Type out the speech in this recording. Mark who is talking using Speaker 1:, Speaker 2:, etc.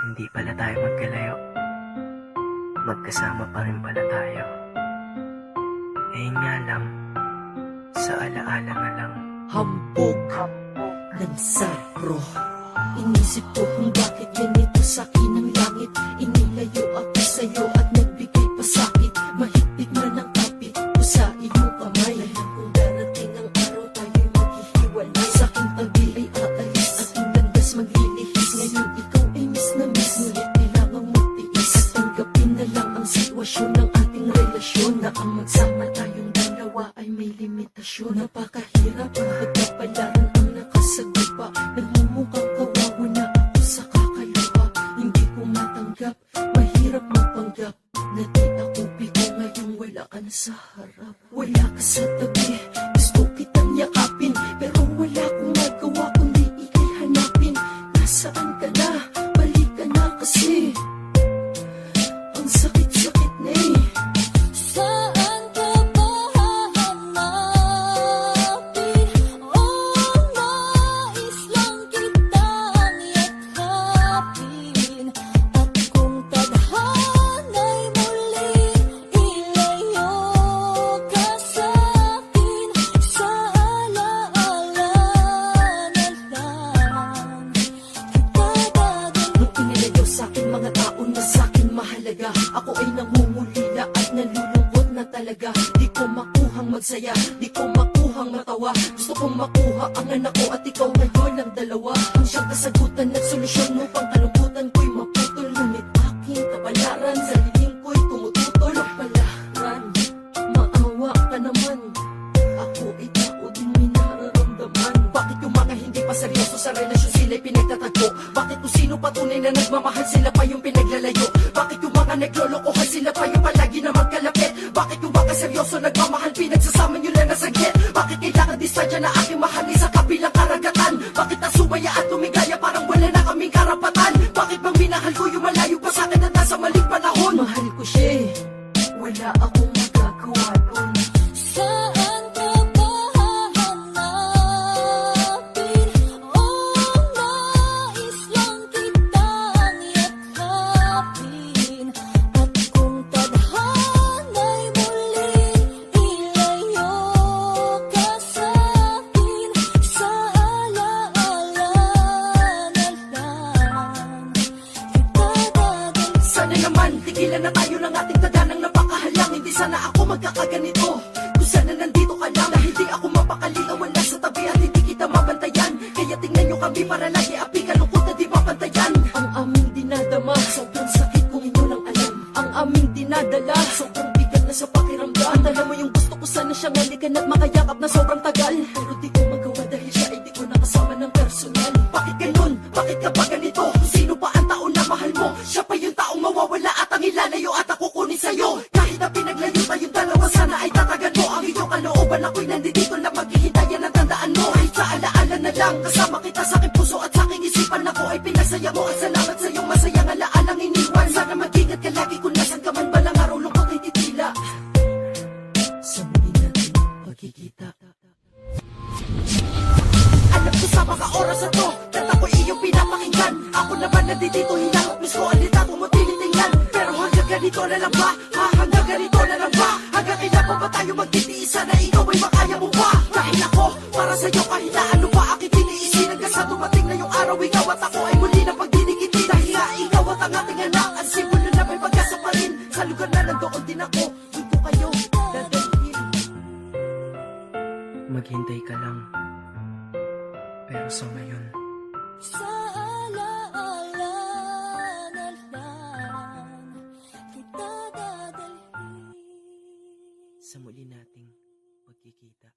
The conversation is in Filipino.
Speaker 1: Hindi pala tayo magkalayo. Magkasama pa rin pala tayo. Eh nga lang, sa alaala na lang.
Speaker 2: Hambog ng sabro. Inisip ko kung bakit ganito sa'kin ang langit. Inilayo ako sa'yo at nagbigay pa sakit. Mahigpit man ang kapit ko sa iyong kamay. Alam kong darating ang araw tayo'y maghihiwalay. Sa'king tabi ay aalis at ang landas maglilihis. Ngayon ikaw ay miss na miss, ngunit kailangang magtiis. At tanggapin na lang ang sitwasyon ng ating relasyon, na ang magsama tayong dalawa ay may limitasyon. Napakahirap ang pagkapalaran ang nakasagupa. Nagmumukhang kawawa na ako sa kakaluha. Hindi ko matanggap, mahirap magpanggap na di ako bigo ngayong wala ka na sa harap. Wala ka sa tabi, gusto kitang yakapin, pero wala akong magawa kundi ika'y hanapin. Nasaan ka na? Balik ka na kasi ang sakit-sakit na eh.
Speaker 3: Saan ka ba hahanapin? Nais lang kitang yakapin. At kung tadhana'y muling ilayo ka sa'kin, sa alaala na lang kita dadalhin.
Speaker 2: Nung inilayo sa'kin mga taon na sa'kin mahalaga, ako ay nangungulila at nalulungkot na talaga. Di ko makuhang magsaya, di ko makuhang matawa. Gusto kong makuha ang anak ko at ikaw ngayon ang dalawa. Ang siyang kasagutan at solusyon upang kalungkutan ko'y maputol. Ngunit aking kapalaran, sa liling ko'y tumututol. Kapalaran, maawa ka naman. Ako ay tao din may nararamdaman. Bakit yung mga hindi pa seryoso sa relasyon sila'y pinagtatagpo? Bakit kung sino patunay na nagmamahal sila pa yung pinaglalayo? Bakit yung mga naglolokohan sila pa yung palagi na magkalapit? Bakit yung mga seryoso nagmamahal pinagsasama nyo lang na saglit? Bakit kailangan distansya na aking mahalin sa kabilang karagatan? Bakit ang sumaya at lumigaya parang wala na kaming karapatan? Bakit bang minahal ko yung malayo pa sa'kin at nasa maling panahon? Mahal ko siya eh, wala akong magagawa doon.
Speaker 3: Saan ka ba hahanapin? Nais lang kitang yakapin. At kung tadhana'y muling ilayo ka sa'kin, sa alaala na lang kita dadalhin.
Speaker 2: Sana naman, tigilan na tayo ng ating taganang napakahalang. Hindi sana ako magkakaganito, kung sana nandito ka lang. Na hindi ako mapakali na wala sa tabi at hindi kita mabantayan. Kaya tingnan nyo kami para lagi api kalungkot na di mapantayan. Ang aming dinadama, sobrang sakit kung inyo lang alam. Ang aming dinadala, sobrang bigat na sa pakiramdam. At alam mo yung gusto ko sana siyang halikan at makayakap na sobrang tagal. Pero di ko magawa dahil siya ay di ko nakasama ng personal. Bakit ganun? Bakit ka ba ganito? Kung sino pa ang tao na mahal mo, siya pa yung taong mawawala at ang ilalayo at ako kunin sa'yo. Kahit na pinaglayo tayong dalawa, sana ay tatagan mo ang iyong kalooban. Ako'y nandito lang maghihintayan ang tandaan mo. Kahit sa alaala na lang, kasama kita sa aking puso at sa aking isipan. Ako ay pinagsaya mo at salamat sa iyong masayang alaalang iniwan. Sana mag-ingat ka lagi kung nasan ka man, balang araw lungkot ay titila. Sa muli natin magkikita. Alam ko sa mga oras na to, at ako'y iyong pinapakinggan. Ako naman nandito, hinahap miss ko ang litrato mo tinitingnan. Pero hanggang ganito na lang ba? Ha? Hanggang ganito na lang ba? Hanggang kailan pa ba tayo magtitiis? Sana ikaw ay makaya mo pa. Dahil ako, para sa'yo kahit na ano pa aking tiniisin. Hanggang sa dumating na yung araw, ikaw at ako ay muli na pagdinikiti. Dahil nga ikaw at ang ating anak, ang simbolo na may pag-asa pa rin. Sa lugar na nandoon din ako, doon ko kayo dadalhin.
Speaker 1: Maghintay ka lang. Pero sa ngayon,
Speaker 3: Sa alaala na lang kita dadalhin.
Speaker 1: sa muli nating pagkikita.